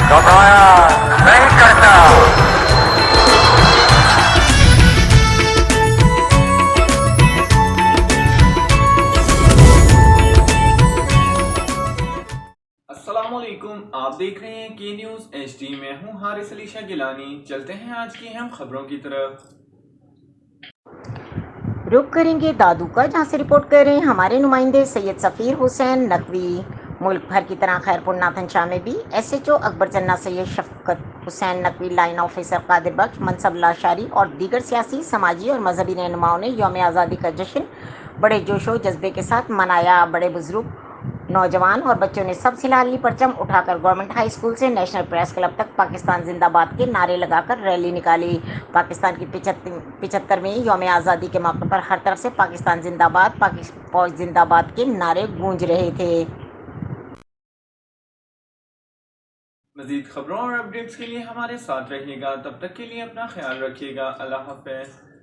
घबराया नहीं करता। अस्सलामुअलैकुम, आप देख रहे हैं के न्यूज़ HD। मैं हूं हारिस अली शाह गिलानी। चलते हैं आज की अहम खबरों की तरफ। रुक करेंगे दादू का, जहां से रिपोर्ट कर रहे हैं हमारे नुमाइंदे सैयद सफ़ीर हुसैन नकवी। मुल्क भर की तरह खैरपुर नाथन शाह में भी SHO अकबर चन्ना, सैयद शफकत हुसैन नकवी, लाइन ऑफिसर कादिर बख्श, मनसब लाशारी और दीगर सियासी, समाजी और मजहबी रहनुमाओं ने यौम आज़ादी का जश्न बड़े जोशो जज्बे के साथ मनाया। बड़े बुजुर्ग, नौजवान और बच्चों ने सब सिलाली परचम उठाकर गवर्नमेंट हाई स्कूल से नेशनल प्रेस क्लब तक पाकिस्तान जिंदाबाद के नारे लगाकर रैली निकाली। पाकिस्तान की 75वीं यौम आज़ादी के मौके पर हर तरफ से पाकिस्तान जिंदाबाद, फौज जिंदाबाद के नारे गूंज रहे थे। मजीद खबरों और अपडेट्स के लिए हमारे साथ रहिएगा। तब तक के लिए अपना ख्याल रखिएगा। अल्लाह हाफ़िज़।